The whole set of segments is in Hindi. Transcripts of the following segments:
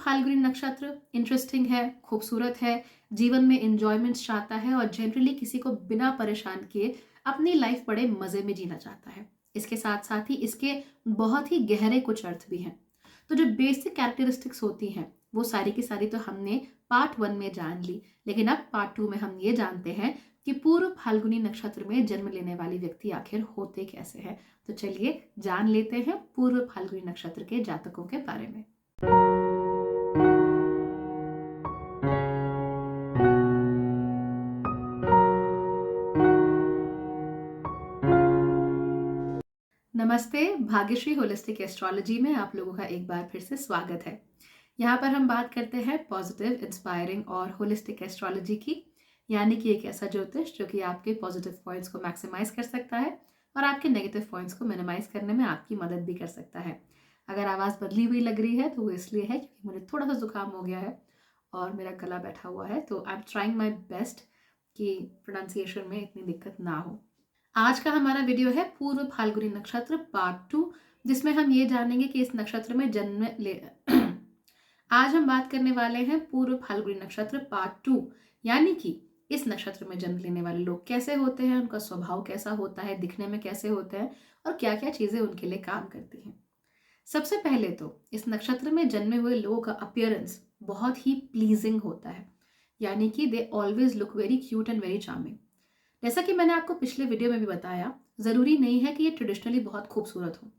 फाल्गुनी नक्षत्र इंटरेस्टिंग है, खूबसूरत है, जीवन में एंजॉयमेंट चाहता है और जनरली किसी को बिना परेशान किए अपनी लाइफ बड़े मजे में जीना चाहता है। इसके साथ साथ ही इसके बहुत ही गहरे कुछ अर्थ भी हैं। तो जो बेसिक कैरेक्टरिस्टिक्स होती हैं वो सारी की सारी तो हमने पार्ट 1 में जान ली, लेकिन अब पार्ट 2 में हम ये जानते हैं कि पूर्व फाल्गुनी नक्षत्र में जन्म लेने वाली व्यक्ति आखिर होते कैसे हैं। तो चलिए जान लेते हैं पूर्व फाल्गुनी नक्षत्र के जातकों के बारे में। नमस्ते, भाग्यश्री होलिस्टिक एस्ट्रोलॉजी में आप लोगों का एक बार फिर से स्वागत है। यहाँ पर हम बात करते हैं पॉजिटिव, इंस्पायरिंग और होलिस्टिक एस्ट्रोलॉजी की, यानी कि एक ऐसा ज्योतिष जो कि आपके पॉजिटिव पॉइंट्स को मैक्सिमाइज कर सकता है और आपके नेगेटिव पॉइंट्स को मिनिमाइज करने में आपकी मदद भी कर सकता है। अगर आवाज़ बदली हुई लग रही है तो वो इसलिए है क्योंकि मुझे थोड़ा सा जुकाम हो गया है और मेरा गला बैठा हुआ है, तो I am trying my best कि प्रोनाउंसिएशन में इतनी दिक्कत ना हो। आज का हमारा वीडियो है पूर्व फाल्गुनी नक्षत्र पार्ट 2, जिसमें हम ये जानेंगे कि इस नक्षत्र में जन्म ले आज हम बात करने वाले हैं पूर्व फाल्गुनी नक्षत्र पार्ट 2, यानी कि इस नक्षत्र में जन्म लेने वाले लोग कैसे होते हैं, उनका स्वभाव कैसा होता है, दिखने में कैसे होते हैं और क्या क्या चीजें उनके लिए काम करती हैं। सबसे पहले तो इस नक्षत्र में जन्मे हुए लोगों का अपीयरेंस बहुत ही प्लीजिंग होता है, यानी कि they always look very cute and very charming. जैसा कि मैंने आपको पिछले वीडियो में भी बताया, जरूरी नहीं है कि ये ट्रेडिशनली बहुत खूबसूरत हो,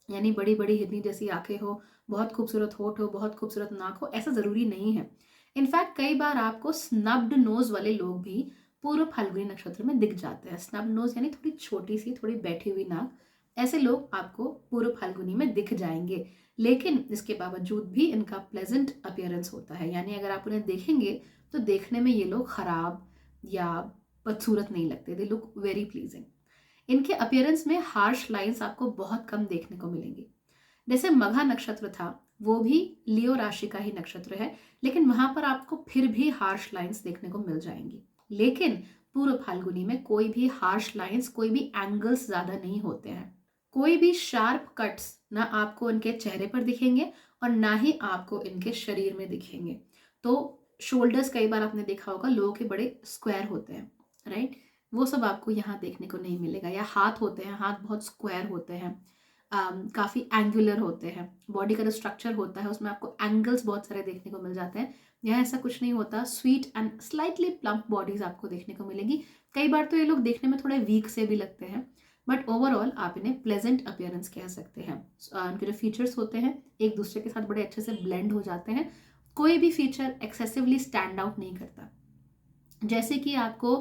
यानी बड़ी बड़ी हिरनी जैसी आंखें हो, बहुत खूबसूरत होठ हो, बहुत खूबसूरत नाक हो, ऐसा जरूरी नहीं है। इनफैक्ट कई बार आपको स्नब्ड नोज वाले लोग भी पूर्व फाल्गुनी नक्षत्र में दिख जाते हैं। स्नब्ड नोज यानी थोड़ी छोटी सी, थोड़ी बैठी हुई नाक, ऐसे लोग आपको पूर्व फाल्गुनी में दिख जाएंगे। लेकिन इसके बावजूद भी इनका प्लेजेंट अपीयरेंस होता है, यानी अगर आप उन्हें देखेंगे तो देखने में ये लोग खराब या बदसूरत नहीं लगते, दे लुक वेरी प्लीजिंग। इनके अपीयरेंस में हार्श लाइंस आपको बहुत कम देखने को मिलेंगी। जैसे मघा नक्षत्र था, वो भी लियो राशि का ही नक्षत्र है, लेकिन वहां पर आपको फिर भी हार्श लाइंस देखने को मिल जाएंगी। लेकिन पूर्व फाल्गुनी में कोई भी हार्श लाइंस, कोई भी एंगल्स ज्यादा नहीं होते हैं। कोई भी शार्प कट्स ना आपको इनके चेहरे पर दिखेंगे और ना ही आपको इनके शरीर में दिखेंगे। तो शोल्डर्स कई बार आपने देखा होगा लोगों के बड़े स्क्वायर होते हैं, राइट, वो सब आपको यहाँ देखने को नहीं मिलेगा। या हाथ होते हैं, हाथ बहुत स्क्वायर होते हैं, काफ़ी एंगुलर होते हैं। बॉडी का जो स्ट्रक्चर होता है उसमें आपको एंगल्स बहुत सारे देखने को मिल जाते हैं। यहाँ ऐसा कुछ नहीं होता, sweet and slightly plump bodies आपको देखने को मिलेगी। कई बार तो ये लोग देखने में थोड़े वीक से भी लगते हैं, बट ओवरऑल आप इन्हें प्लेजेंट अपीयरेंस कह सकते हैं। उनके जो फीचर्स होते हैं एक दूसरे के साथ बड़े अच्छे से ब्लेंड हो जाते हैं। कोई भी फीचर एक्सेसिवली स्टैंड आउट नहीं करता। जैसे कि आपको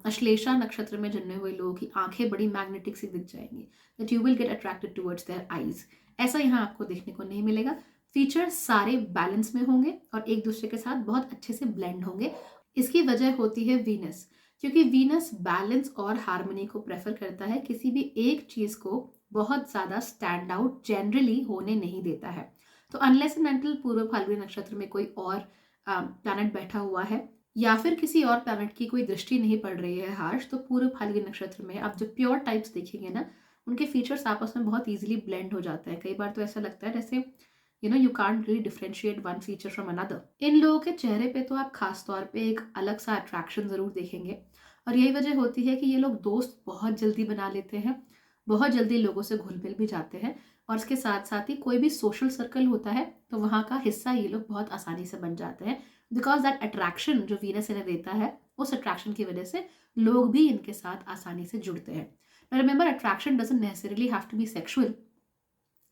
अश्लेषा नक्षत्र में जन्मे हुए लोगों की आंखें बड़ी मैग्नेटिक सी दिख जाएंगी, that you will get attracted towards their eyes. ऐसा यहाँ आपको देखने को नहीं मिलेगा। फीचर्स सारे बैलेंस में होंगे और एक दूसरे के साथ बहुत अच्छे से ब्लेंड होंगे। इसकी वजह होती है वीनस, क्योंकि वीनस बैलेंस और हार्मनी को प्रेफर करता है, किसी भी एक चीज को बहुत ज्यादा स्टैंड आउट जनरली होने नहीं देता है। तो अनलेस एंड अनटिल पूर्व फाल्गुनी नक्षत्र में कोई और प्लैनेट बैठा हुआ है या फिर किसी और प्लैनेट की कोई दृष्टि नहीं पड़ रही है हार्श, तो पूर्व फाल्गुनी नक्षत्र में आप जो प्योर टाइप्स देखेंगे ना, उनके फीचर्स आपस में बहुत इजीली ब्लेंड हो जाते हैं। कई बार तो ऐसा लगता है जैसे you can't really differentiate one feature from another. इन लोगों के चेहरे पे तो आप खास तौर पे एक अलग सा अट्रैक्शन जरूर देखेंगे और यही वजह होती है कि ये लोग दोस्त बहुत जल्दी बना लेते हैं, बहुत जल्दी लोगों से घुल मिल भी जाते हैं और इसके साथ साथ ही कोई भी सोशल सर्कल होता है तो वहाँ का हिस्सा ये लोग बहुत आसानी से बन जाते हैं, बिकॉज दैट अट्रैक्शन जो वीनस इन्हें देता है, उस अट्रैक्शन की वजह से लोग भी इनके साथ आसानी से जुड़ते हैं। Remember, attraction doesn't necessarily have to be sexual.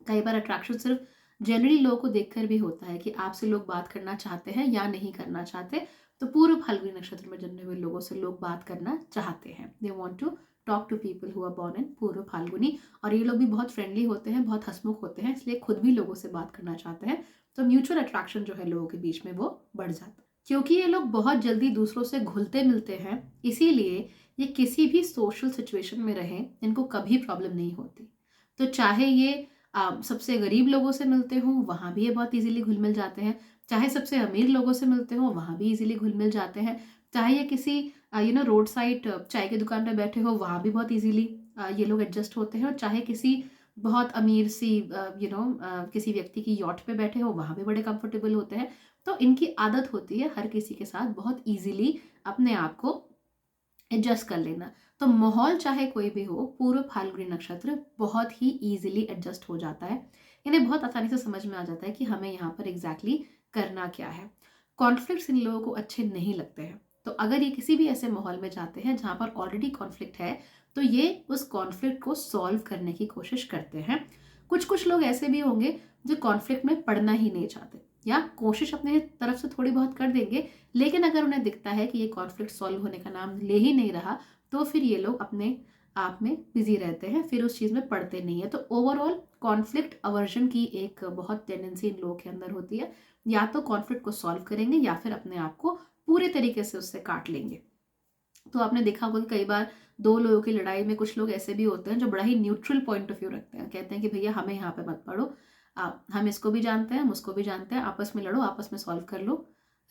कई बार अट्रैक्शन सिर्फ जनरली लोगों को देखकर भी होता है कि आपसे लोग बात करना चाहते हैं या नहीं करना चाहते। तो पूर्व फाल्गुनी नक्षत्र में जन्मे हुए लोगों से लोग बात करना चाहते हैं, they want to talk to people who are born in Purva Phalguni. और ये लोग भी बहुत फ्रेंडली होते हैं, बहुत हंसमुख होते हैं, इसलिए खुद भी लोगों से बात करना चाहते हैं। तो म्यूचुअल अट्रैक्शन जो है लोगों के बीच में वो बढ़ जाता है। क्योंकि ये लोग बहुत जल्दी दूसरों से घुलते मिलते हैं, इसीलिए ये किसी भी सोशल सिचुएशन में रहें इनको कभी प्रॉब्लम नहीं होती। तो चाहे ये सबसे गरीब लोगों से मिलते हो वहाँ भी ये बहुत इजीली घुल मिल जाते हैं, चाहे सबसे अमीर लोगों से मिलते हो वहाँ भी इजीली घुल मिल जाते हैं, चाहे ये किसी रोड साइड चाय की दुकान पर बैठे हो वहाँ भी बहुत इजीली ये लोग एडजस्ट होते हैं, और चाहे किसी बहुत अमीर सी किसी व्यक्ति की यॉट पे बैठे हो, वहाँ भी बड़े कंफर्टेबल होते हैं। तो इनकी आदत होती है हर किसी के साथ बहुत ईजिली अपने आप को एडजस्ट कर लेना। तो माहौल चाहे कोई भी हो, पूर्व फाल्गुनी नक्षत्र बहुत ही ईजिली एडजस्ट हो जाता है। इन्हें बहुत आसानी से समझ में आ जाता है कि हमें यहाँ पर एग्जैक्टली करना क्या है। कॉन्फ्लिक्ट्स इन लोगों को अच्छे नहीं लगते हैं। तो अगर ये किसी भी ऐसे माहौल में जाते हैं जहाँ पर ऑलरेडी कॉन्फ्लिक्ट है, तो ये उस कॉन्फ्लिक्ट को सॉल्व करने की कोशिश करते हैं। कुछ कुछ लोग ऐसे भी होंगे जो कॉन्फ्लिक्ट में पड़ना ही नहीं चाहते, या कोशिश अपने तरफ से थोड़ी बहुत कर देंगे, लेकिन अगर उन्हें दिखता है कि ये कॉन्फ्लिक्ट सॉल्व होने का नाम ले ही नहीं रहा, तो फिर ये लोग अपने आप में बिजी रहते हैं, फिर उस चीज़ में पड़ते नहीं है। तो ओवरऑल कॉन्फ्लिक्ट अवर्जन की एक बहुत टेंडेंसी इन लोगों के अंदर होती है, या तो कॉन्फ्लिक्ट को सॉल्व करेंगे या फिर अपने आप को पूरे तरीके से उससे काट लेंगे। तो आपने देखा होगा कि कई बार दो लोगों की लड़ाई में कुछ लोग ऐसे भी होते हैं जो बड़ा ही न्यूट्रल पॉइंट ऑफ व्यू रखते हैं, कहते हैं कि भैया हमें यहाँ पे मत पड़ो, हम इसको भी जानते हैं, हम उसको भी जानते हैं, आपस में लड़ो, आपस में सॉल्व कर लो,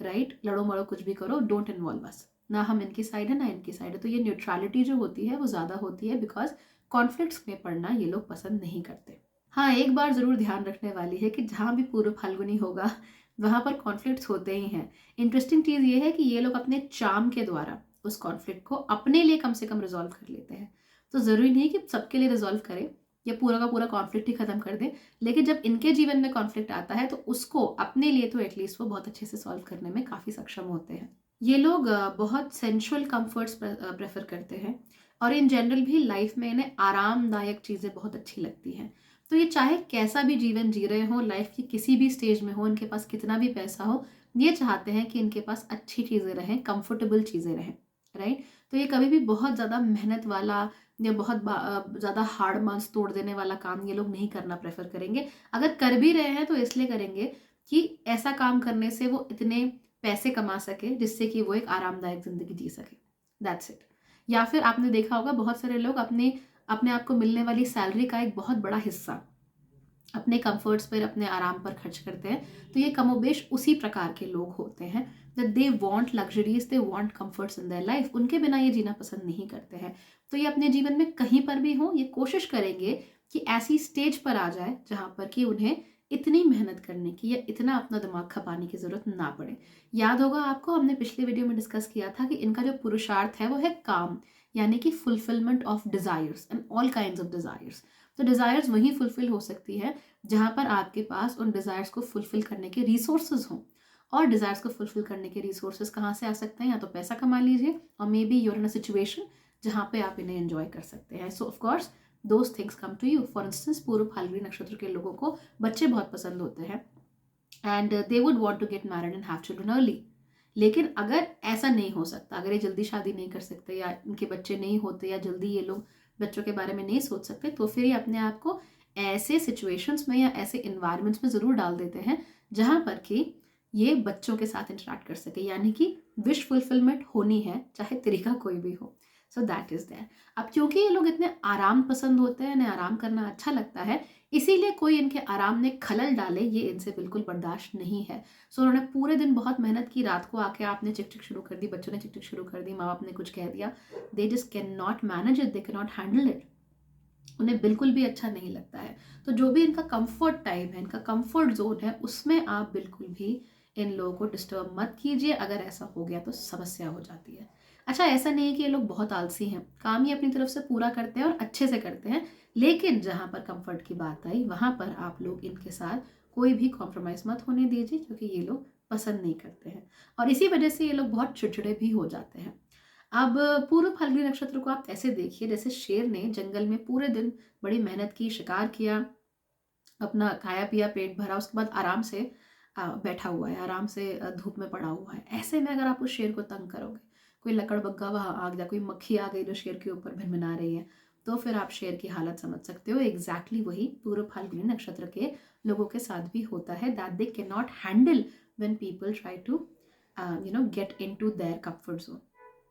राइट, लड़ो मड़ो कुछ भी करो, डोंट इन्वॉल्व अस, ना हम इनकी साइड है ना इनकी साइड है। तो ये न्यूट्रलिटी जो होती है वो ज़्यादा होती है, बिकॉज कॉन्फ्लिक्ट्स में पड़ना ये लोग पसंद नहीं करते। हाँ, एक बार ज़रूर ध्यान रखने वाली है कि जहाँ भी पूर्व फाल्गुनी होगा वहाँ पर कॉन्फ्लिक्ट्स होते ही हैं। इंटरेस्टिंग चीज़ ये है कि ये लोग अपने चार्म के द्वारा उस कॉन्फ्लिक्ट को अपने लिए कम से कम रिजॉल्व कर लेते हैं। तो ज़रूरी नहीं कि सबके लिए रिजॉल्व करें या पूरा का पूरा कॉन्फ्लिक्ट ही ख़त्म कर दें, लेकिन जब इनके जीवन में कॉन्फ्लिक्ट आता है तो उसको अपने लिए तो एटलीस्ट वो बहुत अच्छे से सॉल्व करने में काफ़ी सक्षम होते हैं। ये लोग बहुत सेंशुअल कंफर्ट्स प्रेफर करते हैं, और इन जनरल भी लाइफ में इन्हें आरामदायक चीज़ें बहुत अच्छी लगती हैं। तो ये चाहे कैसा भी जीवन जी रहे हो, लाइफ की किसी भी स्टेज में हो, इनके पास कितना भी पैसा हो, ये चाहते हैं कि इनके पास अच्छी चीज़ें रहें, कंफर्टेबल चीज़ें रहें, राइट। तो ये कभी भी बहुत ज़्यादा मेहनत वाला या बहुत ज़्यादा हार्ड मास तोड़ देने वाला काम ये लोग नहीं करना प्रेफर करेंगे। अगर कर भी रहे हैं तो इसलिए करेंगे कि ऐसा काम करने से वो इतने पैसे कमा सके जिससे कि वो एक आरामदायक ज़िंदगी जी सके, दैट्स इट। या फिर आपने देखा होगा बहुत सारे लोग अपने अपने आप को मिलने वाली सैलरी का एक बहुत बड़ा हिस्सा अपने कंफर्ट्स पर, अपने आराम पर खर्च करते हैं। तो ये कमोबेश उसी प्रकार के लोग होते हैं, that they want luxuries, they want comforts in their life. उनके बिना ये जीना पसंद नहीं करते हैं। तो ये अपने जीवन में कहीं पर भी हो, ये कोशिश करेंगे कि ऐसी स्टेज पर आ जाए जहाँ पर कि उन्हें इतनी मेहनत करने की या इतना अपना दिमाग खपाने की ज़रूरत ना पड़े। याद होगा आपको, हमने पिछले वीडियो में डिस्कस किया था कि इनका जो पुरुषार्थ है वो है काम, यानी कि fulfilment of desires and all kinds of desires. तो डिज़ायर्स वहीं फुलफिल हो सकती है जहाँ पर आपके पास उन डिज़ायर्स को फुलफिल करने के रिसोर्सेज हों। और डिज़ायर्स को फुलफिल करने के रिसोर्सेज कहाँ से आ सकते हैं? या तो पैसा कमा लीजिए, और maybe you're in a situation जहाँ पे आप इन्हें एंजॉय कर सकते हैं। So of course those things come to you. For instance, Purva Phalguni नक्षत्र के लोगों को बच्चे बहुत पसंद होते हैं, and they would want to get married and have children early. लेकिन अगर ऐसा नहीं हो सकता, अगर ये जल्दी शादी नहीं कर सकते, या इनके बच्चे नहीं होते, या जल्दी ये लोग बच्चों के बारे में नहीं सोच सकते, तो फिर ये अपने आप को ऐसे सिचुएशंस में या ऐसे इन्वायरमेंट्स में ज़रूर डाल देते हैं जहाँ पर कि ये बच्चों के साथ इंटरेक्ट कर सके, यानी कि विश फुलफिलमेंट होनी है चाहे तरीका कोई भी हो। So that is there. अब क्योंकि ये लोग इतने आराम पसंद होते हैं, इन्हें आराम करना अच्छा लगता है, इसीलिए कोई इनके आराम में खलल डाले ये इनसे बिल्कुल बर्दाश्त नहीं है। सो उन्होंने पूरे दिन बहुत मेहनत की, रात को आके आपने चिक चिक शुरू कर दी, बच्चों ने चिक चिक शुरू कर दी, माँ बाप ने कुछ कह दिया, they just can not manage it, they can not handle it. उन्हें बिल्कुल भी अच्छा नहीं लगता है। तो जो भी इनका कंफर्ट टाइम है, इनका कंफर्ट जोन है, उसमें आप बिल्कुल भी इन लोगों को डिस्टर्ब मत कीजिए। अगर ऐसा हो गया तो समस्या हो जाती है। अच्छा, ऐसा नहीं है कि ये लोग बहुत आलसी हैं, काम ही अपनी तरफ से पूरा करते हैं और अच्छे से करते हैं, लेकिन जहाँ पर कंफर्ट की बात आई वहाँ पर आप लोग इनके साथ कोई भी कॉम्प्रोमाइज़ मत होने दीजिए, क्योंकि ये लोग पसंद नहीं करते हैं, और इसी वजह से ये लोग बहुत चिड़चिड़े भी हो जाते हैं। अब पूर्व फाल्गुनी नक्षत्र को आप ऐसे देखिए जैसे शेर ने जंगल में पूरे दिन बड़ी मेहनत की, शिकार किया, अपना खाया पिया, पेट भरा, उसके बाद आराम से बैठा हुआ है, आराम से धूप में पड़ा हुआ है। ऐसे में अगर आप उस शेर को तंग करोगे, कोई लकड़बग्गा वहाँ आ गया, कोई मक्खी आ गई जो शेर के ऊपर भिनभिना रही है, तो फिर आप शेर की हालत समझ सकते हो। एग्जैक्टली वही पूर्व फाल्गुनी नक्षत्र के लोगों के साथ भी होता है, that they can not handle when people try to get into their comfort zone.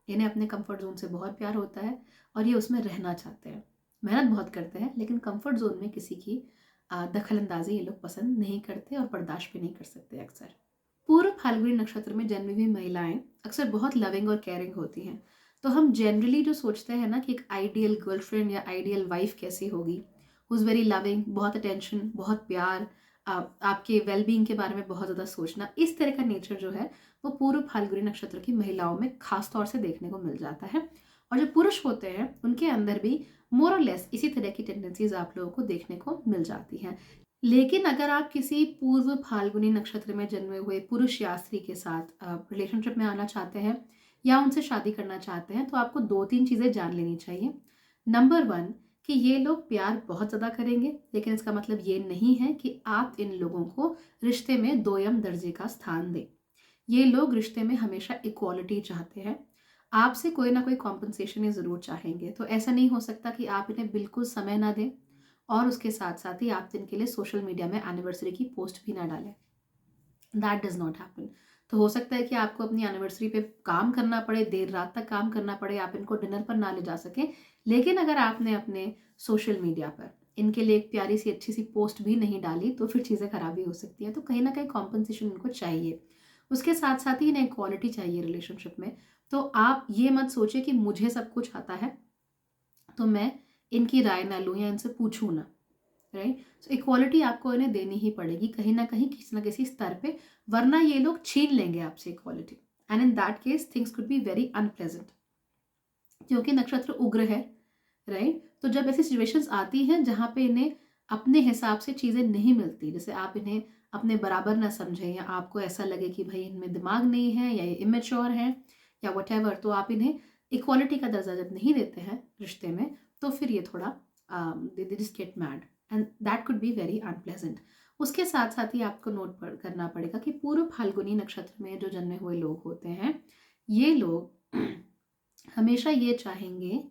इन्हें अपने कंफर्ट जोन से बहुत प्यार होता है और ये उसमें रहना चाहते हैं, मेहनत बहुत करते हैं, लेकिन कंफर्ट जोन में किसी की दखल अंदाजी ये लोग पसंद नहीं करते और बर्दाश्त भी नहीं कर सकते। अक्सर पूर्व फाल्गुनी नक्षत्र में जन्मी हुई महिलाएं अक्सर बहुत लविंग और केयरिंग होती हैं। तो हम जनरली जो सोचते हैं ना कि एक आइडियल गर्लफ्रेंड या आइडियल वाइफ कैसी होगी, हु इज़ वेरी लविंग, बहुत अटेंशन, बहुत प्यार, आपके वेलबींग के बारे में बहुत ज़्यादा सोचना, इस तरह का नेचर जो है वो पूर्व फाल्गुनी नक्षत्र की महिलाओं में खास तौर से देखने को मिल जाता है। और जो पुरुष होते हैं उनके अंदर भी मोर और लेस इसी तरह की टेंडेंसीज आप लोगों को देखने को मिल जाती हैं। लेकिन अगर आप किसी पूर्व फाल्गुनी नक्षत्र में जन्मे हुए पुरुष या स्त्री के साथ रिलेशनशिप में आना चाहते हैं या उनसे शादी करना चाहते हैं, तो आपको 2-3 चीज़ें जान लेनी चाहिए। नंबर 1 कि ये लोग प्यार बहुत ज़्यादा करेंगे, लेकिन इसका मतलब ये नहीं है कि आप इन लोगों को रिश्ते में दोयम दर्जे का स्थान दें। ये लोग रिश्ते में हमेशा इक्वालिटी चाहते हैं। आपसे कोई ना कोई कॉम्पनसेशन ये ज़रूर चाहेंगे। तो ऐसा नहीं हो सकता कि आप इन्हें बिल्कुल समय ना दें और उसके साथ-साथ ही आप इनके लिए सोशल मीडिया में एनिवर्सरी की पोस्ट भी ना डालें। That does not happen. तो हो सकता है कि आपको अपनी एनिवर्सरी पे काम करना पड़े, देर रात तक काम करना पड़े, आप इनको डिनर पर ना ले जा सकें। लेकिन अगर आपने अपने सोशल मीडिया पर इनके लिए एक प्यारी सी अच्छी सी पोस्ट भी नहीं डाली, तो फिर चीज़ें खराब भी हो सकती हैं। तो कहीं न कहीं कॉम्पनसेशन इनको चाहिए। उसके साथ-साथ ही इन्हें इक्वालिटी चाहिए रिलेशनशिप में। तो आप ये मत सोचिए कि मुझे सब कुछ आता है, तो मैं इनकी राय ना लूँ या इनसे पूछूँ ना। राइट? सो इक्वालिटी आपको इन्हें देनी ही पड़ेगी कहीं ना कहीं, किसी ना किसी स्तर पे, वरना ये लोग छीन लेंगे आपसे equality, and in that case things could be very unpleasant, क्योंकि नक्षत्र उग्र है। राइट? तो जब ऐसी सिचुएशंस आती हैं जहाँ पे इन्हें अपने हिसाब से चीज़ें नहीं मिलती, जैसे आप इन्हें अपने बराबर ना समझें या आपको ऐसा लगे कि भाई इनमें दिमाग नहीं है या ये इमेच्योर हैं या वट तो आप इन्हें इक्वालिटी का दर्जा जब नहीं देते हैं रिश्ते में, तो फिर ये थोड़ा they just get mad and that could be very unpleasant. उसके साथ साथ ही आपको नोट करना पड़ेगा कि पूर्व फाल्गुनी नक्षत्र में जो जन्मे हुए लोग होते हैं, ये लोग हमेशा ये चाहेंगे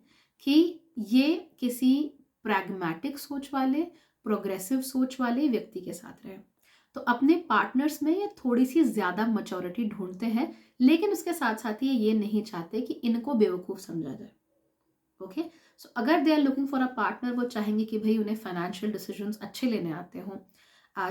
कि ये किसी प्रैग्मेटिक सोच वाले, प्रोग्रेसिव सोच वाले व्यक्ति के साथ रहें। तो अपने पार्टनर्स में ये थोड़ी सी ज़्यादा मैच्योरिटी ढूंढते हैं, लेकिन उसके साथ साथ ही ये नहीं चाहते कि इनको बेवकूफ़ समझा जाए। ओके, सो अगर they are looking for a partner, वो चाहेंगे कि भाई उन्हें फाइनेंशियल डिसीजंस अच्छे लेने आते हों,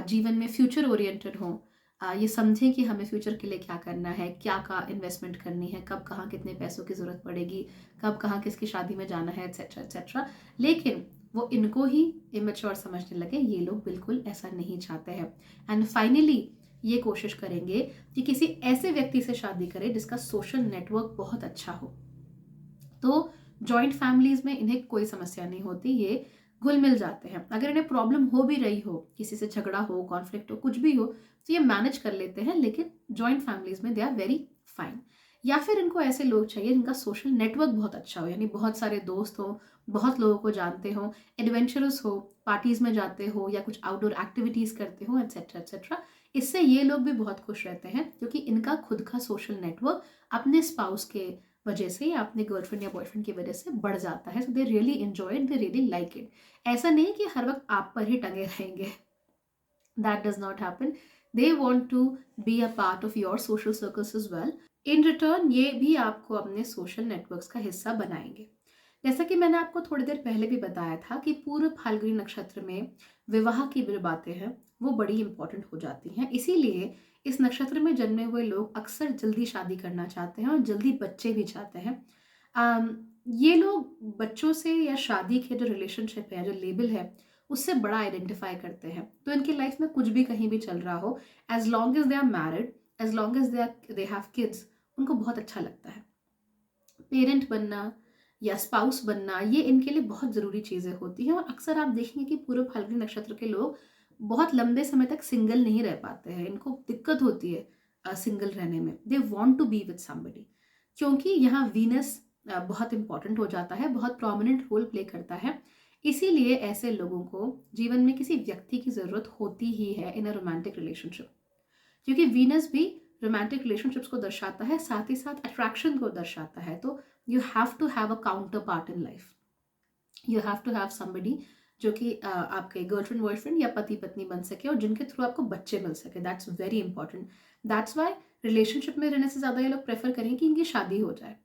जीवन में फ्यूचर ओरिएंटेड हों, ये समझें कि हमें फ्यूचर के लिए क्या करना है, क्या का इन्वेस्टमेंट करनी है, कब कहाँ कितने पैसों की ज़रूरत पड़ेगी, कब कहाँ किसकी शादी में जाना है, एट्सेट्रा एट्सेट्रा। लेकिन वो इनको ही इमेच्योर समझने लगे, ये लोग बिल्कुल ऐसा नहीं चाहते हैं। एंड फाइनली ये कोशिश करेंगे कि किसी ऐसे व्यक्ति से शादी करें जिसका सोशल नेटवर्क बहुत अच्छा हो। तो जॉइंट फैमिलीज में इन्हें कोई समस्या नहीं होती, ये घुल मिल जाते हैं। अगर इन्हें प्रॉब्लम हो भी रही हो, किसी से झगड़ा हो, कॉन्फ्लिक्ट हो, कुछ भी हो, तो ये मैनेज कर लेते हैं, लेकिन जॉइंट फैमिलीज में दे आर वेरी फाइन। या फिर इनको ऐसे लोग चाहिए जिनका सोशल नेटवर्क बहुत अच्छा हो, यानी बहुत सारे दोस्त हो, बहुत लोगों को जानते हो, एडवेंचरस हो, पार्टीज में जाते हो या कुछ आउटडोर एक्टिविटीज करते हो, एट्सेट्रा एट्सेट्रा। इससे ये लोग भी बहुत खुश रहते हैं, क्योंकि इनका खुद का सोशल नेटवर्क अपने स्पाउस के वजह से या अपने गर्लफ्रेंड या बॉयफ्रेंड की वजह से बढ़ जाता है। So they really enjoy it, they really like it. ऐसा नहीं कि हर वक्त आप पर ही टंगे रहेंगे, that does not happen. They want to be a part of your social circles as well. In return ये भी आपको अपने सोशल नेटवर्क्स का हिस्सा बनाएंगे। जैसा कि मैंने आपको थोड़ी देर पहले भी बताया था कि पूर्व फाल्गुनी नक्षत्र में विवाह की जो बातें हैं वो बड़ी इंपॉर्टेंट हो जाती हैं। इसीलिए इस नक्षत्र में जन्मे हुए लोग अक्सर जल्दी शादी करना चाहते हैं और जल्दी बच्चे भी चाहते हैं। ये लोग बच्चों से या शादी के जो रिलेशनशिप है, जो लेबल है, उससे बड़ा आइडेंटिफाई करते हैं। तो इनकी लाइफ में कुछ भी कहीं भी चल रहा हो, as long as they are married, as long as they have kids, उनको बहुत अच्छा लगता है। पेरेंट बनना या स्पाउस बनना, ये इनके लिए बहुत ज़रूरी चीज़ें होती हैं। और अक्सर आप देखेंगे कि पूर्व फाल्गुनी नक्षत्र के लोग बहुत लंबे समय तक सिंगल नहीं रह पाते हैं, इनको दिक्कत होती है सिंगल रहने में। They want to be with somebody, क्योंकि यहाँ वीनस बहुत इंपॉर्टेंट हो जाता है, बहुत प्रोमिनेंट रोल प्ले करता है। इसीलिए ऐसे लोगों को जीवन में किसी व्यक्ति की ज़रूरत होती ही है इन अ रोमांटिक रिलेशनशिप, क्योंकि वीनस भी रोमांटिक रिलेशनशिप्स को दर्शाता है, साथ ही साथ अट्रैक्शन को दर्शाता है। तो you have to have a counterpart in life, you have to have somebody जो कि आपके गर्लफ्रेंड बॉयफ्रेंड या पति पत्नी बन सके और जिनके थ्रू आपको बच्चे मिल सके। That's very important. That's why relationship में रहने से ज़्यादा ये लोग प्रेफर करें कि इनकी शादी हो जाए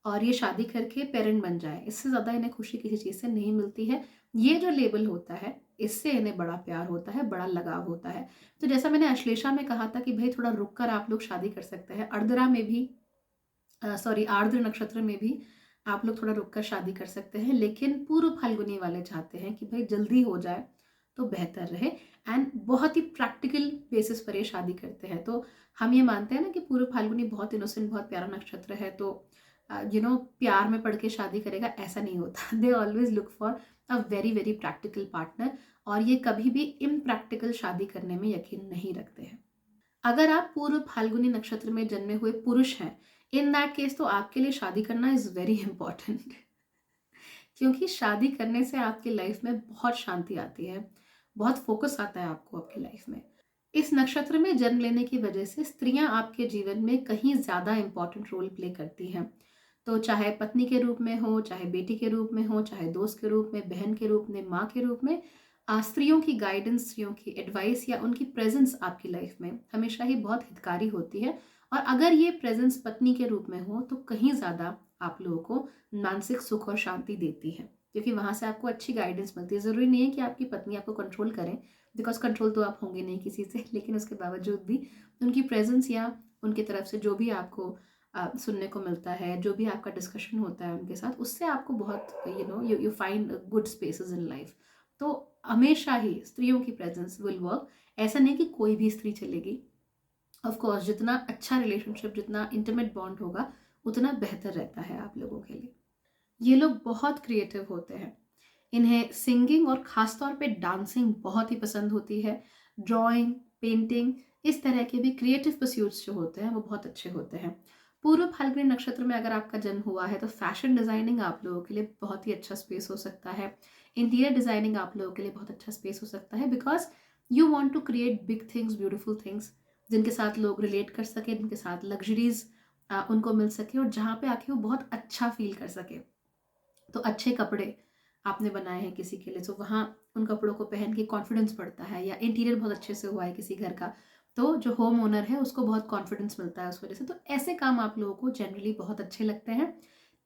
और ये शादी करके पेरेंट बन जाए। इससे ज़्यादा इन्हें खुशी किसी चीज़ से नहीं मिलती है। ये जो लेबल होता है, इससे इन्हें बड़ा प्यार होता है, बड़ा लगाव होता है। तो जैसा मैंने अश्लेषा में कहा था कि भाई थोड़ा रुक कर आप लोग शादी कर सकते हैं, अर्द्रा में भी, सॉरी आर्द्र नक्षत्र में भी आप लोग थोड़ा रुक कर शादी कर सकते हैं, लेकिन पूर्व फाल्गुनी वाले चाहते हैं कि भाई जल्दी हो जाए तो बेहतर रहे, एंड बहुत ही प्रैक्टिकल बेसिस पर ये शादी करते हैं। तो हम ये मानते हैं ना कि पूर्व फाल्गुनी बहुत इनोसेंट, बहुत प्यारा नक्षत्र है, तो प्यार में पड़ के शादी करेगा, ऐसा नहीं होता। They always look for a very very practical partner, और ये कभी भी इम्प्रैक्टिकल शादी करने में यकीन नहीं रखते हैं। अगर आप पूर्व फाल्गुनी नक्षत्र में जन्मे हुए पुरुष हैं, इन दैट केस तो आपके लिए शादी करना इज वेरी इंपॉर्टेंट। क्योंकि शादी करने से आपकी लाइफ में बहुत शांति आती है, बहुत फोकस आता है आपको आपकी लाइफ में। इस नक्षत्र में जन्म लेने की वजह से स्त्रियां आपके जीवन में कहीं ज्यादा इंपॉर्टेंट रोल प्ले करती हैं। तो चाहे पत्नी के रूप में हो, चाहे बेटी के रूप में हो, चाहे दोस्त के रूप में, बहन के रूप में, माँ के रूप में, स्त्रियों की गाइडेंस, स्त्रियों की एडवाइस या उनकी प्रेजेंस आपकी लाइफ में हमेशा ही बहुत हितकारी होती है। और अगर ये प्रेजेंस पत्नी के रूप में हो तो कहीं ज़्यादा आप लोगों को मानसिक सुख और शांति देती है, क्योंकि वहाँ से आपको अच्छी गाइडेंस मिलती है। ज़रूरी नहीं है कि आपकी पत्नी आपको कंट्रोल करें, बिकॉज कंट्रोल तो आप होंगे नहीं किसी से, लेकिन उसके बावजूद भी उनकी प्रेजेंस या उनकी तरफ से जो भी आपको सुनने को मिलता है, जो भी आपका डिस्कशन होता है उनके साथ, उससे आपको बहुत you find good spaces in life. तो हमेशा ही स्त्रियों की प्रेजेंस विल वर्क। ऐसा नहीं कि कोई भी स्त्री चलेगी। ऑफ कोर्स जितना अच्छा रिलेशनशिप, जितना इंटीमेट बॉन्ड होगा, उतना बेहतर रहता है आप लोगों के लिए। ये लोग बहुत क्रिएटिव होते हैं। इन्हें सिंगिंग और ख़ासतौर पे डांसिंग बहुत ही पसंद होती है। ड्राइंग, पेंटिंग, इस तरह के भी क्रिएटिव परस्यूट्स जो होते हैं वो बहुत अच्छे होते हैं। पूर्व फाल्गुनी नक्षत्र में अगर आपका जन्म हुआ है तो फैशन डिज़ाइनिंग आप लोगों के लिए बहुत ही अच्छा स्पेस हो सकता है। इंटीरियर डिज़ाइनिंग आप लोगों के लिए बहुत अच्छा स्पेस हो सकता है, because you want to create big things, beautiful things, जिनके साथ लोग रिलेट कर सके, जिनके साथ लग्जरीज उनको मिल सके, और जहाँ पे आके वो बहुत अच्छा फील कर सके। तो अच्छे कपड़े आपने बनाए हैं किसी के लिए, तो वहाँ उन कपड़ों को पहन के कॉन्फिडेंस बढ़ता है, या इंटीरियर बहुत अच्छे से हुआ है किसी घर का, तो जो होम ओनर है उसको बहुत कॉन्फिडेंस मिलता है उस वजह से। तो ऐसे काम आप लोगों को जनरली बहुत अच्छे लगते हैं।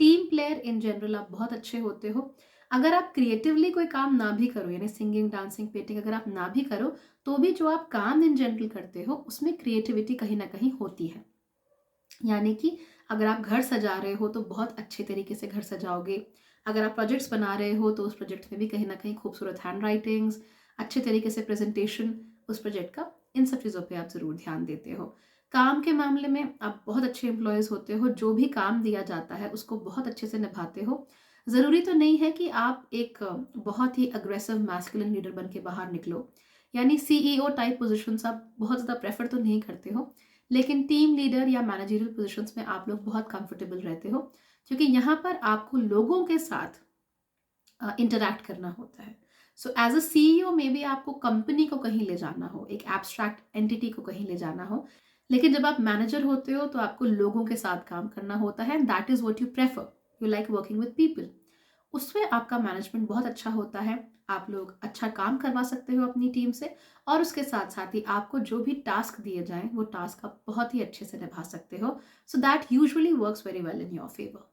टीम प्लेयर इन जनरल आप बहुत अच्छे होते हो। अगर आप क्रिएटिवली कोई काम ना भी करो, यानी सिंगिंग, डांसिंग, पेंटिंग अगर आप ना भी करो, तो भी जो आप काम इन जनरल करते हो उसमें क्रिएटिविटी कहीं ना कहीं होती है। यानी कि अगर आप घर सजा रहे हो तो बहुत अच्छे तरीके से घर सजाओगे। अगर आप प्रोजेक्ट्स बना रहे हो तो उस प्रोजेक्ट में भी कहीं ना कहीं खूबसूरत हैंड राइटिंग्स, अच्छे तरीके से प्रेजेंटेशन उस प्रोजेक्ट का, इन सब चीज़ों पे आप ज़रूर ध्यान देते हो। काम के मामले में आप बहुत अच्छे एम्प्लॉयज़ होते हो, जो भी काम दिया जाता है उसको बहुत अच्छे से निभाते हो। ज़रूरी तो नहीं है कि आप एक बहुत ही अग्रेसिव मैस्कुलिन लीडर बन के बाहर निकलो, यानी सीईओ टाइप पोजिशंस आप बहुत ज़्यादा प्रेफर तो नहीं करते हो, लेकिन टीम लीडर या मैनेजरियल पोजीशंस में आप लोग बहुत कंफर्टेबल रहते हो, क्योंकि यहाँ पर आपको लोगों के साथ इंटरैक्ट करना होता है। सो एज अ सीईओ में भी आपको कंपनी को कहीं ले जाना हो, एक एब्स्ट्रैक्ट एंटिटी को कहीं ले जाना हो, लेकिन जब आप मैनेजर होते हो तो आपको लोगों के साथ काम करना होता है, that is what you prefer, you like working with people. उसमें आपका मैनेजमेंट बहुत अच्छा होता है, आप लोग अच्छा काम करवा सकते हो अपनी टीम से, और उसके साथ साथ ही आपको जो भी टास्क दिए जाएं वो टास्क आप बहुत ही अच्छे से निभा सकते हो। So that usually works very well in your favour.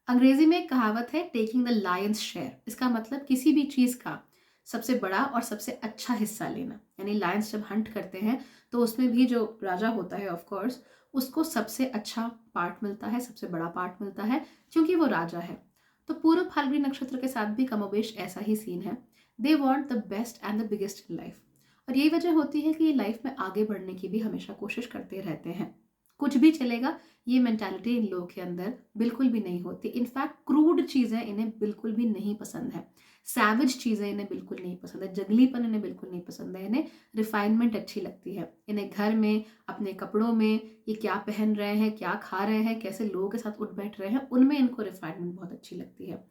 अंग्रेजी में एक कहावत है, टेकिंग द लायंस शेयर। इसका मतलब किसी भी चीज़ का सबसे बड़ा और सबसे अच्छा हिस्सा लेना। यानी लायंस जब हंट करते हैं तो उसमें भी जो राजा होता है ऑफ कोर्स, उसको सबसे अच्छा पार्ट मिलता है, सबसे बड़ा पार्ट मिलता है, क्योंकि वो राजा है। तो पूर्व फाल्गुनी नक्षत्र के साथ भी कमोबेश ऐसा ही सीन है। They want the best and the biggest in life, और यही वजह होती है कि ये लाइफ में आगे बढ़ने की भी हमेशा कोशिश करते रहते हैं। कुछ भी चलेगा, ये मेंटालिटी इन लोगों के अंदर बिल्कुल भी नहीं होती। इनफैक्ट क्रूड चीज़ें इन्हें बिल्कुल भी नहीं पसंद है, सैविज चीज़ें इन्हें बिल्कुल नहीं पसंद है, जंगलीपन इन्हें बिल्कुल नहीं पसंद है। इन्हें रिफाइनमेंट अच्छी लगती है। इन्हें घर में, अपने कपड़ों में, ये क्या पहन रहे हैं, क्या खा रहे हैं, कैसे लोगों के साथ उठ बैठ रहे हैं, उनमें इनको रिफाइनमेंट बहुत अच्छी लगती है।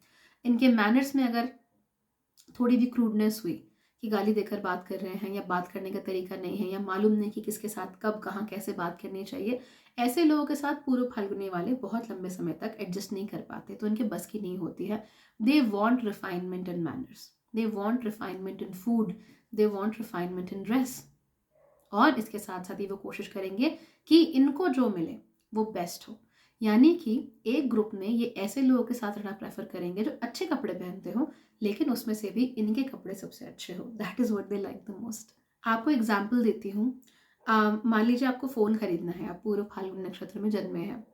इनके मैनर्स में अगर थोड़ी भी क्रूडनेस हुई, कि गाली देकर बात कर रहे हैं, या बात करने का तरीका नहीं है, या मालूम नहीं कि किसके साथ कब कहाँ कैसे बात करनी चाहिए, ऐसे लोगों के साथ पूर्व फाल्गुनी वाले बहुत लंबे समय तक एडजस्ट नहीं कर पाते, तो इनके बस की नहीं होती है। They want refinement in manners, they want refinement in food, they want refinement in dress, और इसके साथ साथ ही वो कोशिश करेंगे कि इनको जो मिले वो बेस्ट हो। यानी कि एक ग्रुप में ये ऐसे लोगों के साथ रहना प्रेफर करेंगे जो अच्छे कपड़े पहनते हो, लेकिन उसमें से भी इनके कपड़े सबसे अच्छे हो। That is what they like the most. आपको एग्जाम्पल देती हूँ। मान लीजिए आपको फ़ोन खरीदना है, आप पूर्व फाल्गुन नक्षत्र में जन्मे हैं।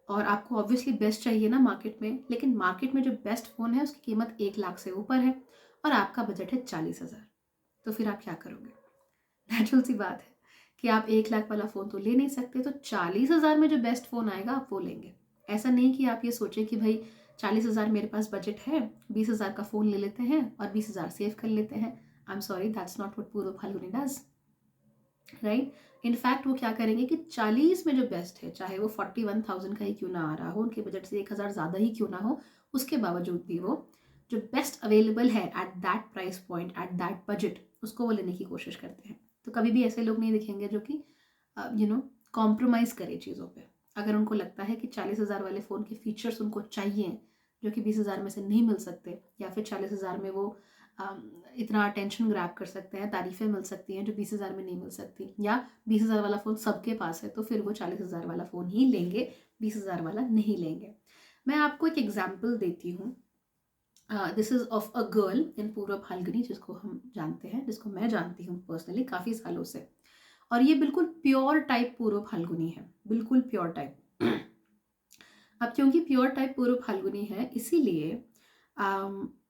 और आपको ऑब्वियसली बेस्ट चाहिए ना मार्केट में, लेकिन मार्केट में जो बेस्ट फ़ोन है उसकी कीमत 1 लाख से ऊपर है और आपका बजट है 40,000, तो फिर आप क्या करोगे? नेचुरल सी बात है कि आप 1 लाख वाला फ़ोन तो ले नहीं सकते, तो 40,000 में जो बेस्ट फ़ोन आएगा आप वो लेंगे। ऐसा नहीं कि आप ये सोचें कि भाई 40,000 मेरे पास बजट है, 20,000 का फ़ोन ले लेते हैं और 20,000 सेव कर लेते हैं। I am sorry, that's not what Purva Falguni does, right? In fact वो क्या करेंगे कि 40 में जो बेस्ट है, चाहे वो 41,000 का ही क्यों ना आ रहा हो, उनके बजट से 1,000 ज़्यादा ही क्यों ना हो, उसके बावजूद भी वो जो बेस्ट अवेलेबल है at that price point, at that budget, उसको वो लेने की कोशिश करते हैं। तो कभी भी ऐसे लोग नहीं दिखेंगे जो कि कॉम्प्रोमाइज़ करे चीज़ों पे। अगर उनको लगता है कि 40,000 वाले फ़ोन के फीचर्स उनको चाहिए जो कि 20,000 में से नहीं मिल सकते, या फिर 40,000 में वो इतना अटेंशन ग्रैब कर सकते हैं, तारीफ़ें मिल सकती हैं जो 20,000 में नहीं मिल सकती, या 20,000 वाला फ़ोन सबके पास है तो फिर वो 40,000 वाला फ़ोन ही लेंगे, 20,000 वाला नहीं लेंगे। मैं आपको एक एग्जाम्पल देती हूँ। This is of a girl in Purva Falguni, जिसको हम जानते हैं, जिसको मैं जानती हूँ पर्सनली काफ़ी सालों से, और ये बिल्कुल प्योर टाइप पूर्व फाल्गुनी है, बिल्कुल प्योर टाइप। अब क्योंकि प्योर टाइप पूर्व फाल्गुनी है, इसीलिए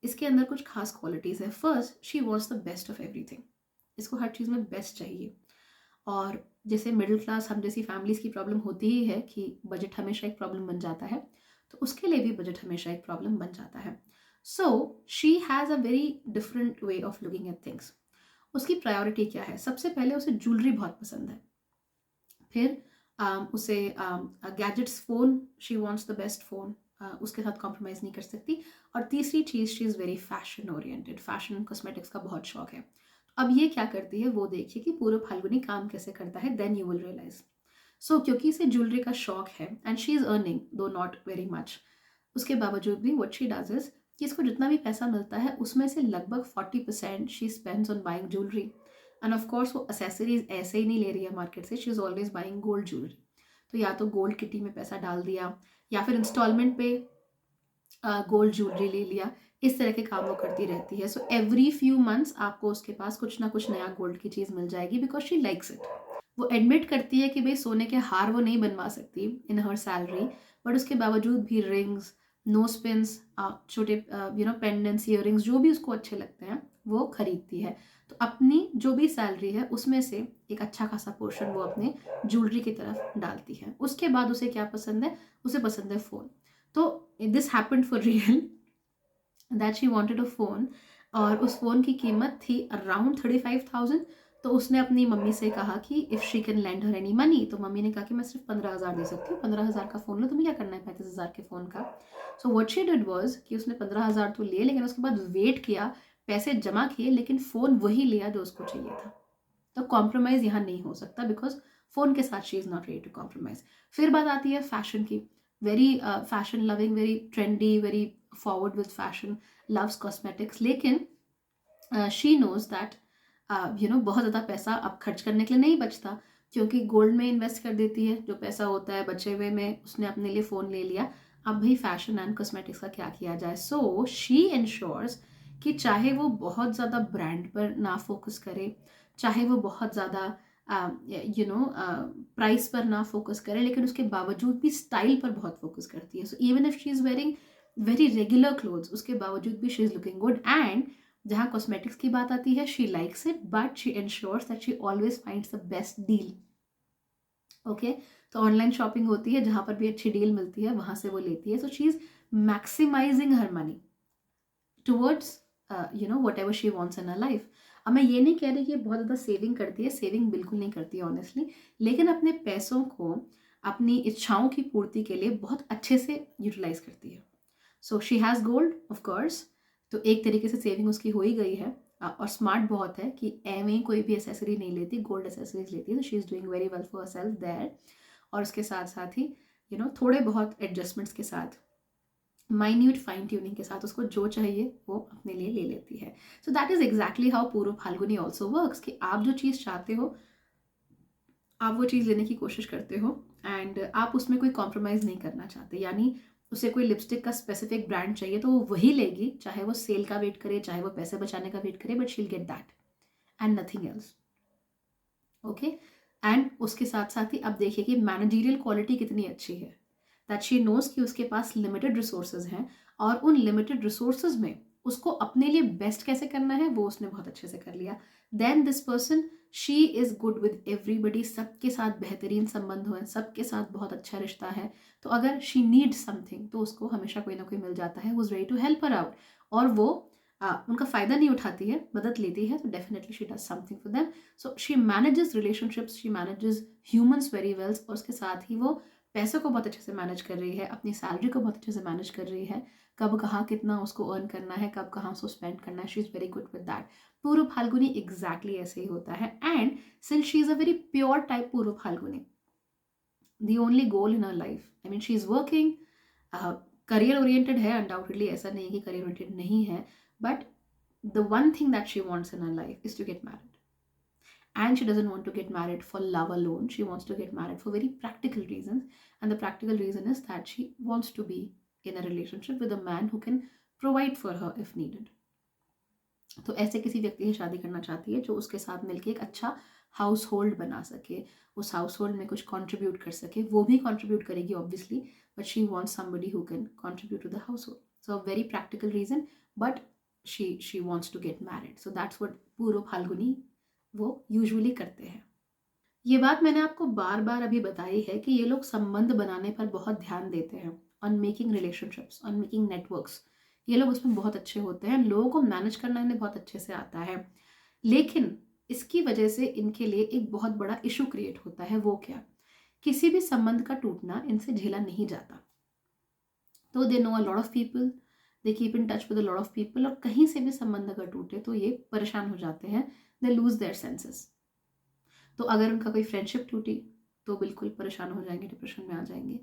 इसके अंदर कुछ खास क्वालिटीज़ है। First, she wants the best of everything. इसको हर चीज़ में बेस्ट चाहिए। और जैसे मिडिल क्लास हम जैसी फैमिलीज़ की प्रॉब्लम होती ही है कि बजट हमेशा एक प्रॉब्लम बन जाता है, तो उसके लिए भी बजट हमेशा एक प्रॉब्लम बन जाता है। So she has a very different way of looking at things. उसकी प्रायोरिटी क्या है? सबसे पहले उसे ज्वेलरी बहुत पसंद है। फिर उसे gadgets, phone, she wants the best phone, उसके साथ कॉम्प्रोमाइज़ नहीं कर सकती। और तीसरी चीज़, she is very fashion oriented, fashion cosmetics का बहुत शौक है। अब ये क्या करती है वो देखिए कि पूर्व फाल्गुनी काम कैसे करता है, देन यू विल रियलाइज। सो क्योंकि इसे ज्वेलरी का शौक है एंड शी इज़ अर्निंग दो नॉट वेरी मच, उसके बावजूद भी व्हाट शी डज इज कि इसको जितना भी पैसा मिलता है उसमें से लगभग 40% she spends on buying jewellery. End of course वो एसेसरीज ऐसे ही नहीं ले रही है मार्केट से, she is always buying gold jewellery. तो या तो गोल्ड किटी में पैसा डाल दिया, या फिर इंस्टॉलमेंट पे गोल्ड ज्वेलरी ले लिया। इस तरह के काम वो करती रहती है। सो एवरी फ्यू मंथ्स आपको उसके पास कुछ ना कुछ नया गोल्ड की चीज़ मिल जाएगी, बिकॉज शी लाइक्स इट। वो एडमिट करती है कि भाई सोने के हार वो नहीं बनवा सकती इन हर सैलरी, बट उसके बावजूद भी रिंग्स, नो स्पिन्स, छोटे पेंडेंट्स, ईयरिंग्स, जो भी उसको अच्छे लगते हैं वो खरीदती है। तो अपनी जो भी सैलरी है उसमें से एक अच्छा खासा पोर्शन वो अपने ज्वेलरी की तरफ डालती है। उसके बाद उसे क्या पसंद है? उसे पसंद है फ़ोन। तो this happened for real that she wanted a phone, और उस फ़ोन की कीमत थी अराउंड 35,000। तो उसने अपनी मम्मी से कहा कि if she can land her any money, तो मम्मी ने कहा कि मैं सिर्फ 15,000 दे सकती हूँ, 15,000 का फ़ोन लो, तुम्हें क्या करना है 35,000 के फ़ोन का। So what she did was कि उसने 15,000 तो लिए, लेकिन उसके बाद वेट किया, पैसे जमा किए, लेकिन फ़ोन वही लिया जो उसको चाहिए था। तो कॉम्प्रोमाइज़ यहाँ नहीं हो सकता, बिकॉज फ़ोन के साथ she is not ready to compromise. फिर बात आती है फैशन की। Very fashion loving, very trendy, very forward with fashion, loves cosmetics, लेकिन शी नोज दैट बहुत ज़्यादा पैसा अब खर्च करने के लिए नहीं बचता, क्योंकि गोल्ड में इन्वेस्ट कर देती है, जो पैसा होता है बचे हुए में उसने अपने लिए फ़ोन ले लिया। अब भाई फैशन एंड कॉस्मेटिक्स का क्या किया जाए? सो शी इंश्योर्स कि चाहे वो बहुत ज़्यादा ब्रांड पर ना फोकस करे, चाहे वो बहुत ज़्यादा प्राइस पर ना फोकस करे, लेकिन उसके बावजूद भी स्टाइल पर बहुत फोकस करती है। So even if she is wearing very regular clothes, उसके बावजूद भी she is looking good. And जहाँ कॉस्मेटिक्स की बात आती है, she likes it, but she ensures that she always finds the best deal. Okay, तो ऑनलाइन शॉपिंग होती है, जहाँ पर भी अच्छी डील मिलती है वहाँ से वो लेती है। So she is maximising her money towards whatever she wants in a life. अब मैं ये नहीं कह रही कि बहुत ज़्यादा सेविंग करती है, सेविंग बिल्कुल नहीं करती है ऑनेस्टली, लेकिन अपने पैसों को अपनी इच्छाओं की पूर्ति के लिए बहुत अच्छे से यूटिलाइज करती है। So she has gold of course, तो एक तरीके से सेविंग उसकी हो ही गई है। और स्मार्ट बहुत है कि एवं कोई भी एसेसरी नहीं लेती, गोल्ड एसेसरीज लेती है। तो she is doing very well for self there. और उसके साथ साथ ही थोड़े बहुत एडजस्टमेंट्स के साथ, माइन्यूट फाइन ट्यूनिंग के साथ, उसको जो चाहिए वो अपने लिए ले लेती है। सो दैट इज़ एग्जैक्टली हाउ पूर्व फाल्गुनी ऑल्सो वर्क्स, कि आप जो चीज़ चाहते हो आप वो चीज़ लेने की कोशिश करते हो, एंड आप उसमें कोई कॉम्प्रोमाइज़ नहीं करना चाहते। यानी उसे कोई लिपस्टिक का स्पेसिफिक ब्रांड चाहिए तो वो वही लेगी, चाहे वो सेल का वेट करे, चाहे वो पैसे बचाने का वेट करे, but she will get that and nothing else. Okay, and उसके साथ साथ ही अब देखिए कि मैनेजरियल क्वालिटी कितनी अच्छी है। दैट शी नोज कि उसके पास लिमिटेड रिसोर्सेज हैं और उन लिमिटेड रिसोर्सेज में उसको अपने लिए बेस्ट कैसे करना है वो उसने बहुत अच्छे से कर लिया. Then this person, she is good with everybody, सबके साथ बेहतरीन संबंध हुए, सबके साथ बहुत अच्छा रिश्ता है. तो अगर शी नीड समथिंग तो उसको हमेशा कोई ना कोई मिल जाता है who is ready to help her out. और वो उनका फ़ायदा नहीं उठाती है, मदद लेती है, तो definitely she does something for them. So she manages relationships, she manages humans very well. और उसके साथ ही वो पैसों को बहुत अच्छे से मैनेज कर रही है, अपनी सैलरी को बहुत अच्छे से मैनेज कर रही है, कब कहाँ कितना उसको अर्न करना है, कब कहाँ उसको स्पेंड करना है. She is very good with that. पूर्व फाल्गुनी एग्जैक्टली ऐसे ही होता है. And since she is a very pure type पूर्व Falguni, the only goal in her life, I mean she's working, career oriented है undoubtedly, ऐसा नहीं कि career oriented नहीं है, but the one thing that she wants in her life is to get married. And she doesn't want to get married for love alone, she wants to get married for very practical reasons. And the practical reason is that she wants to be in a relationship with a man who can provide for her if needed. तो ऐसे किसी व्यक्ति से शादी करना चाहती है जो उसके साथ मिलकर एक अच्छा हाउस होल्ड बना सके, उस हाउस होल्ड में कुछ कंट्रीब्यूट कर सके. वो भी कंट्रीब्यूट करेगी obviously, but she wants somebody who can contribute to the household. So a very practical reason, but she wants to get married. So that's what Purva Phalguni वो यूजुअली करते हैं. ये बात मैंने आपको बार बार अभी बताई है कि ये लोग संबंध बनाने पर बहुत ध्यान देते हैं, on making relationships, on making networks. ये लोग उसमें बहुत अच्छे होते हैं, लोगों को मैनेज करना इन्हें बहुत अच्छे से आता है. लेकिन इसकी वजह से इनके लिए एक बहुत बड़ा इशू क्रिएट होता है. वो क्या? किसी भी संबंध का टूटना इनसे झेला नहीं जाता. तो they know a lot of people, they keep in touch with a lot of people, और कहीं से भी संबंध अगर टूटे तो ये परेशान हो जाते हैं. They lose their senses. तो अगर उनका कोई फ्रेंडशिप टूटी तो बिल्कुल परेशान हो जाएंगे, डिप्रेशन में आ जाएंगे.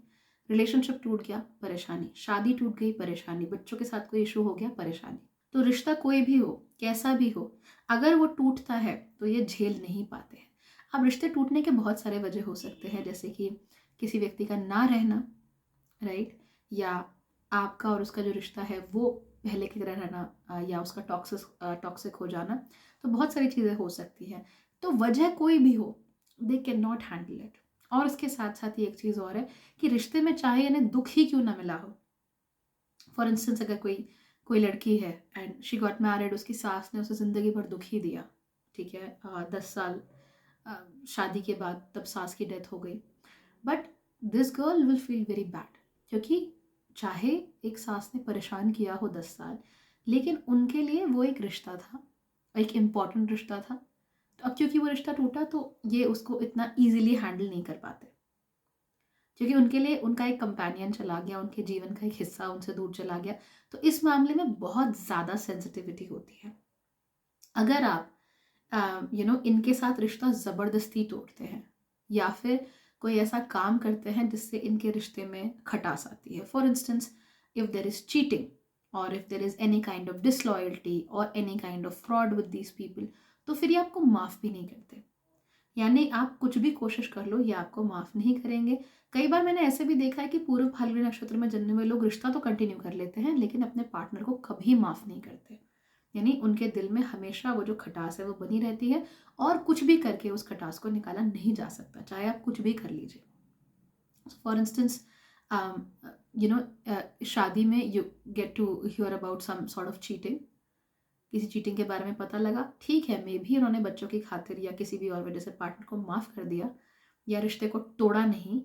रिलेशनशिप टूट गया, परेशानी. शादी टूट गई, परेशानी. बच्चों के साथ कोई इशू हो गया, परेशानी. तो रिश्ता कोई भी हो, कैसा भी हो, अगर वो टूटता है तो ये झेल नहीं पाते हैं. अब रिश्ते टूटने के बहुत सारे वजह हो सकते हैं, जैसे कि किसी व्यक्ति का ना रहना, राइट, या आपका और उसका जो रिश्ता है वो पहले की तरह रहना, या उसका टॉक्सिक हो जाना. तो बहुत सारी चीज़ें हो सकती हैं. तो वजह कोई भी हो, दे कैन नॉट हैंडल इट. और इसके साथ साथ ही एक चीज़ और है कि रिश्ते में चाहे इन्हें दुख ही क्यों ना मिला हो. फॉर इंस्टेंस, अगर कोई लड़की है एंड शी गॉट मैरिड, उसकी सास ने उसे ज़िंदगी भर दुख ही दिया, ठीक है, 10 साल शादी के बाद तब सास की डेथ हो गई. But this girl will feel very bad, क्योंकि चाहे एक सास ने परेशान किया हो 10 साल, लेकिन उनके लिए वो एक रिश्ता था, एक इम्पॉर्टेंट रिश्ता था. तो अब क्योंकि वो रिश्ता टूटा तो ये उसको इतना ईजिली हैंडल नहीं कर पाते, क्योंकि उनके लिए उनका एक कंपेनियन चला गया, उनके जीवन का एक हिस्सा उनसे दूर चला गया. तो इस मामले में बहुत ज़्यादा सेंसिटिविटी होती है. अगर आप इनके साथ रिश्ता ज़बरदस्ती तोड़ते हैं, या फिर कोई ऐसा काम करते हैं जिससे इनके रिश्ते में खटास आती है. For instance, if there is cheating, और if there is any kind of disloyalty और any kind of fraud with these people, तो फिर ये आपको माफ़ भी नहीं करते. यानी आप कुछ भी कोशिश कर लो, ये आपको माफ़ नहीं करेंगे. कई बार मैंने ऐसे भी देखा है कि पूर्व फाल्गुनी नक्षत्र में जन्मे हुए लोग रिश्ता तो कंटिन्यू कर लेते हैं, लेकिन अपने पार्टनर को कभी माफ़ नहीं करते. यानी उनके दिल में हमेशा वो जो खटास है वो बनी रहती है, और कुछ भी करके उस खटास को निकाला नहीं जा सकता, चाहे आप कुछ भी कर लीजिए. फॉर इंस्टेंस, शादी में you get to hear about some sort of cheating. किसी चीटिंग के बारे में पता लगा, ठीक है, मे भी उन्होंने बच्चों की खातिर या किसी भी और वजह से पार्टनर को माफ़ कर दिया या रिश्ते को तोड़ा नहीं,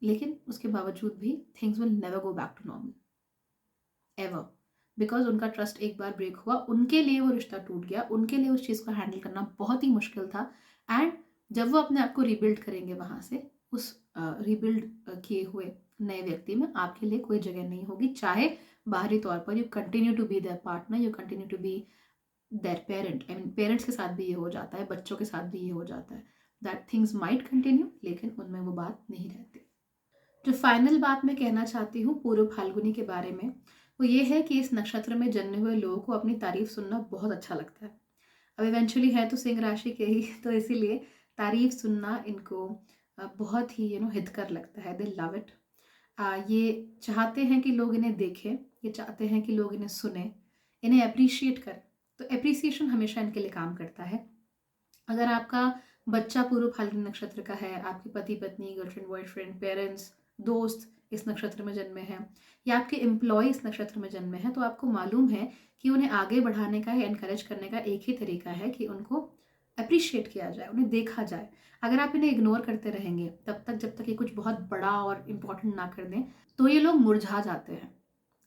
लेकिन उसके बावजूद भी things will never go back to normal ever, because उनका ट्रस्ट एक बार ब्रेक हुआ, उनके लिए वो रिश्ता टूट गया, उनके लिए उस चीज़ को हैंडल करना बहुत ही मुश्किल था. एंड जब वो अपने आप को रीबिल्ड करेंगे वहाँ से, उस रीबिल्ड किए हुए नए व्यक्ति में आपके लिए कोई जगह नहीं होगी. चाहे बाहरी तौर पर you continue to be their partner, you continue to be their parent. I mean parents के साथ भी ये हो जाता है, बच्चों के साथ भी ये हो जाता है, दैट थिंग्स माइट कंटिन्यू, लेकिन उनमें वो बात नहीं रहती. जो फाइनल बात मैं कहना चाहती हूँ पूर्व फाल्गुनी के बारे में, वो ये है कि इस नक्षत्र में जन्मे हुए लोगों को अपनी तारीफ सुनना बहुत अच्छा लगता है. अब इवेंचुअली है तो सिंह राशि के ही, तो इसीलिए तारीफ सुनना इनको बहुत ही हितकर लगता है. दे लव इट. ये चाहते हैं कि लोग इन्हें देखें, ये चाहते हैं कि लोग इन्हें सुने, इन्हें अप्रिशिएट करें. तो अप्रिसिएशन हमेशा इनके लिए काम करता है. अगर आपका बच्चा पूर्व फाल्गुनी नक्षत्र का है, आपके पति पत्नी, गर्लफ्रेंड बॉयफ्रेंड, पेरेंट्स, दोस्त इस नक्षत्र में जन्मे हैं या आपके एम्प्लॉय इस नक्षत्र में जन्मे हैं, तो आपको मालूम है कि उन्हें आगे बढ़ाने का या एनकरेज करने का एक ही तरीका है कि उनको अप्रिशिएट किया जाए, उन्हें देखा जाए। अगर आप इन्हें इग्नोर करते रहेंगे तब तक, जब तक ये कुछ बहुत बड़ा और इम्पोर्टेंट ना कर दें, तो ये लोग मुरझा जाते हैं।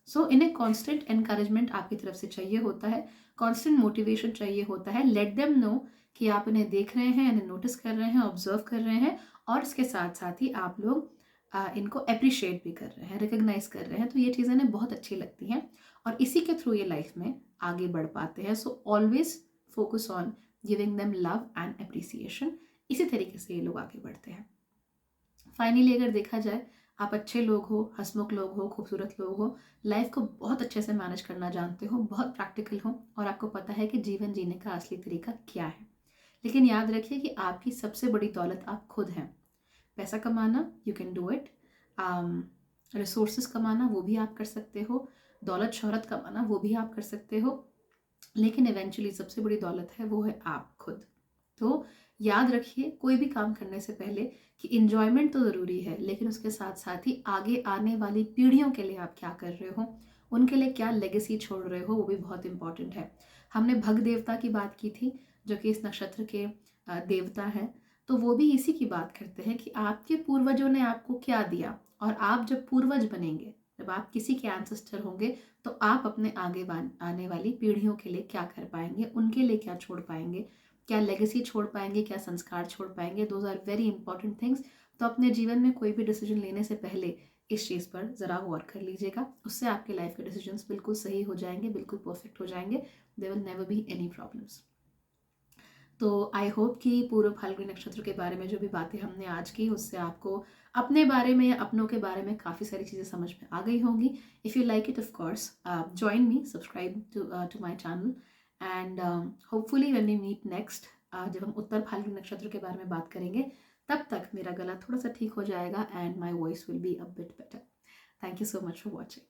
सो इन्हें कॉन्स्टेंट एनकरेजमेंट आपकी तरफ से चाहिए होता है, कॉन्स्टेंट मोटिवेशन चाहिए होता है। लेट देम नो कि आप इन्हें देख रहे हैं, इन्हें नोटिस कर रहे हैं, ऑब्जर्व कर रहे हैं, और इसके साथ साथ ही आप लोग इनको अप्रिशिएट भी कर रहे हैं, रिकग्नाइज कर रहे हैं। तो ये चीज़ें इन्हें बहुत अच्छी लगती हैं और इसी के थ्रू ये लाइफ में आगे बढ़ पाते हैं। So always focus on giving them love and appreciation. इसी तरीके से ये लोग आगे बढ़ते हैं। फाइनली अगर देखा जाए, आप अच्छे लोग हो, हंसमुख लोग हो, खूबसूरत लोग हो, लाइफ को बहुत अच्छे से मैनेज करना जानते हो, बहुत प्रैक्टिकल हो और आपको पता है कि जीवन जीने का असली तरीका क्या है। लेकिन याद रखिए कि आपकी सबसे बड़ी दौलत आप खुद हैं। पैसा कमाना, you can do it. Resources कमाना, वो भी आप कर सकते हो। दौलत शोहरत कमाना, वो भी आप कर सकते हो। लेकिन इवेंचुअली सबसे बड़ी दौलत है, वो है आप खुद। तो याद रखिए, कोई भी काम करने से पहले कि इंजॉयमेंट तो ज़रूरी है, लेकिन उसके साथ साथ ही आगे आने वाली पीढ़ियों के लिए आप क्या कर रहे हो, उनके लिए क्या लेगेसी छोड़ रहे हो, वो भी बहुत इंपॉर्टेंट है। हमने भग देवता की बात की थी, जो कि इस नक्षत्र के देवता हैं। तो वो भी इसी की बात करते हैं कि आपके पूर्वजों ने आपको क्या दिया, और आप जब पूर्वज बनेंगे, जब आप किसी के एंसेस्टर होंगे, तो आप अपने आगे आने वाली पीढ़ियों के लिए क्या कर पाएंगे, उनके लिए क्या छोड़ पाएंगे, क्या लेगेसी छोड़ पाएंगे, क्या संस्कार छोड़ पाएंगे। Those are very important things. तो अपने जीवन में कोई भी डिसीजन लेने से पहले इस चीज़ पर ज़रा गौर कर लीजिएगा। उससे आपके लाइफ के डिसीजंस बिल्कुल सही हो जाएंगे, बिल्कुल परफेक्ट हो जाएंगे। There will never be any problems. तो आई होप कि पूर्व फाल्गुनी नक्षत्र के बारे में जो भी बातें हमने आज की, उससे आपको अपने बारे में या अपनों के बारे में काफ़ी सारी चीज़ें समझ में आ गई होंगी। If you like it, of course join me, subscribe to my channel, and hopefully when we meet next, जब हम उत्तर फाल्गुनी नक्षत्र के बारे में बात करेंगे, तब तक मेरा गला थोड़ा सा ठीक हो जाएगा and my voice will be a bit better. Thank you so much for watching.